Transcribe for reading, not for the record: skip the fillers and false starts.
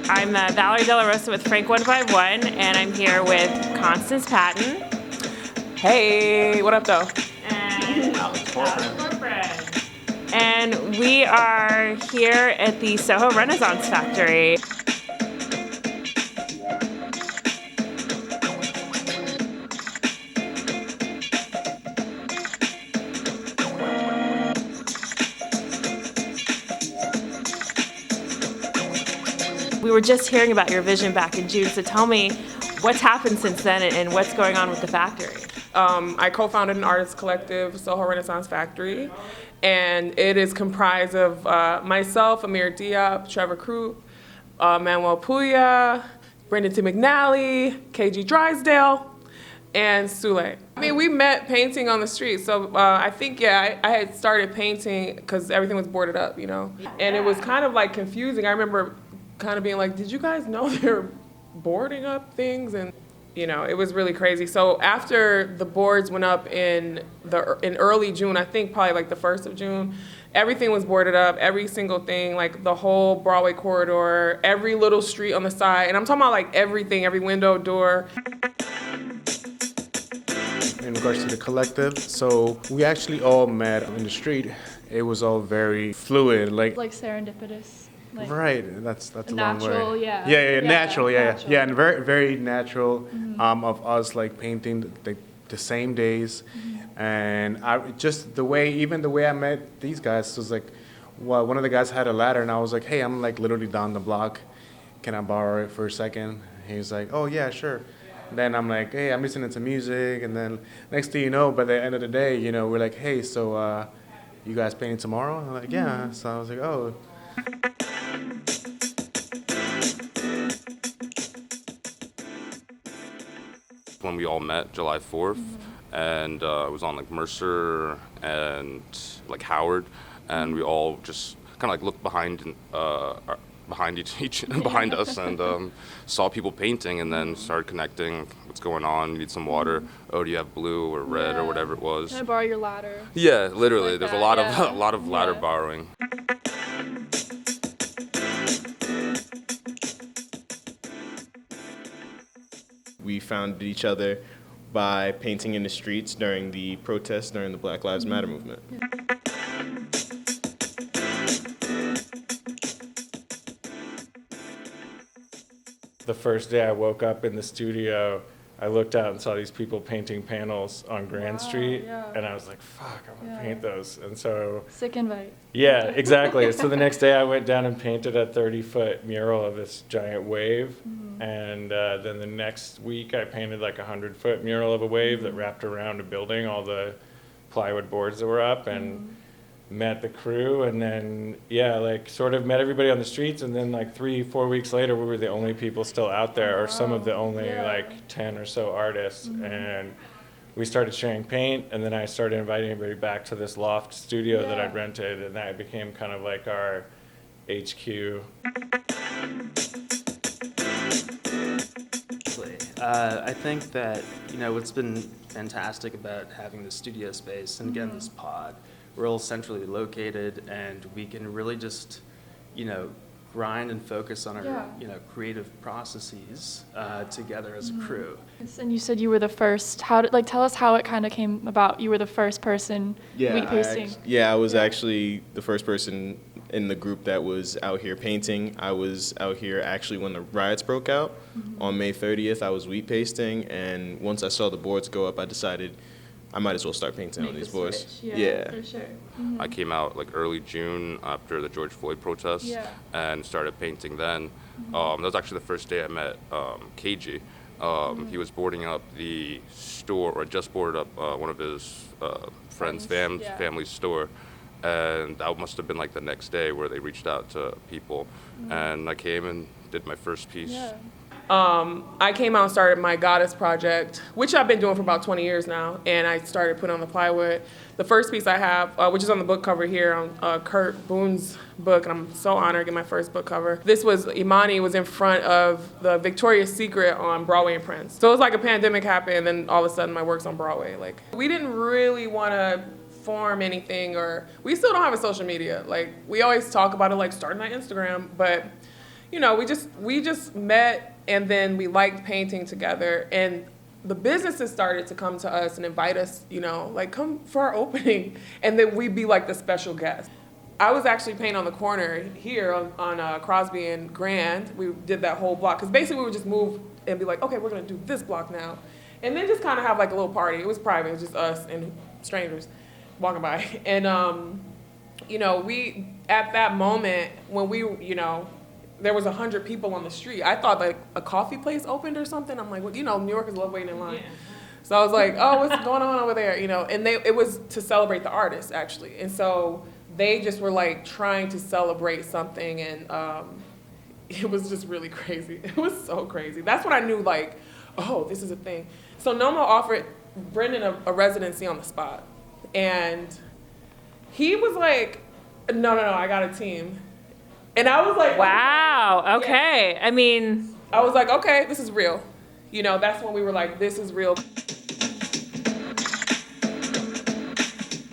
I'm Valerie De La Rosa with Frank 151, and I'm here with Constance Patton. Hey, what up, though? And Alex Corcoran. And we are here at the Soho Renaissance Factory. We were just hearing about your vision back in June, so tell me what's happened since then and what's going on with the factory. I co-founded an artist collective, Soho Renaissance Factory, and it is comprised of myself, Amir Diop, Trevor Croup, Manuel Puya, Brendan T. McNally, KG Drysdale, and Sule. I mean, we met painting on the street, so I think, I had started painting because everything was boarded up, you know? And it was kind of like confusing. I remember kind of being like, did you guys know they're boarding up things? And you know, it was really crazy. So after the boards went up in early June, I think probably like the 1st of June, everything was boarded up, every single thing, like the whole Broadway corridor, every little street on the side. And I'm talking about like everything, every window, door. In regards to the collective, so we actually all met in the street. It was all very fluid, like serendipitous. Like right, that's a natural, long way. yeah, natural, natural. yeah, and very, very natural. Of us like painting the same days, and I just even the way I met these guys was like, well, one of the guys had a ladder, and I was like, hey, I'm like literally down the block, can I borrow it for a second? He was like, oh yeah, sure. Then I'm like, hey, I'm listening to music, and then next thing you know, by the end of the day, you know, we're like, hey, so you guys painting tomorrow? And I'm like, yeah. So I was like, oh. When we all met July 4th, and it was on like Mercer and like Howard, and we all just kind of like looked behind behind us and saw people painting, and then started connecting. What's going on? You need some water? Oh, do you have blue or red or whatever it was? Can I borrow your ladder? Yeah, literally. Like There's that, a lot of ladder borrowing. We found each other by painting in the streets during the protests during the Black Lives Matter movement. The first day I woke up in the studio, I looked out and saw these people painting panels on Grand Street, and I was like, fuck, I want to paint those. And so, Sick invite. yeah, exactly. So the next day I went down and painted a 30-foot mural of this giant wave. And then the next week I painted like a 100-foot mural of a wave that wrapped around a building, all the plywood boards that were up, and met the crew, and then like sort of met everybody on the streets, and then like 3-4 weeks later we were the only people still out there, or some of the only like 10 or so artists. And we started sharing paint, and then I started inviting everybody back to this loft studio that I'd rented, and that became kind of like our HQ. I think that, you know, what's been fantastic about having the studio space, and again, this pod, we're all centrally located, and we can really just, you know, grind and focus on our, you know, creative processes together as a crew. And you said you were the first. Tell us how it kind of came about. You were the first person wheat pasting. I was actually the first person in the group that was out here painting. I was out here actually when the riots broke out. On May 30th, I was wheat pasting, and once I saw the boards go up, I decided I might as well start painting on these boards. Yeah, for sure. I came out like early June after the George Floyd protests and started painting then. That was actually the first day I met KG. He was boarding up the store, or just boarded up one of his friends' family's store. And that must have been like the next day where they reached out to people. And I came and did my first piece. I came out and started my Goddess project, which I've been doing for about 20 years now, and I started putting on the plywood. The first piece I have, which is on the book cover here, on Kurt Boone's book, and I'm so honored to get my first book cover. This was, Imani was in front of the Victoria's Secret on Broadway and Prince. So it was like a pandemic happened, and then all of a sudden my work's on Broadway. Like, we didn't really want to form anything, or we still don't have a social media. Like, we always talk about it, like starting that Instagram, but we just met, and then we liked painting together, and the businesses started to come to us and invite us, like, come for our opening, and then we'd be like the special guest. I was actually painting on the corner here on Crosby and Grand. We did that whole block, because basically we would just move and be like, okay, we're gonna do this block now, and then just kind of have like a little party. It was private, it was just us and strangers walking by, and we, at that moment when we, there was 100 people on the street, I thought like a coffee place opened or something. I'm like, well, New Yorkers love waiting in line. Yeah. So I was like, oh, what's going on over there? And it was to celebrate the artists, actually. And so they just were like trying to celebrate something, and it was just really crazy. It was so crazy. That's when I knew, like, oh, this is a thing. So Noma offered Brendan a residency on the spot. And he was like, no, I got a team. And I was like, wow, okay. Yeah. I mean, I was like, okay, this is real. That's when we were like, this is real.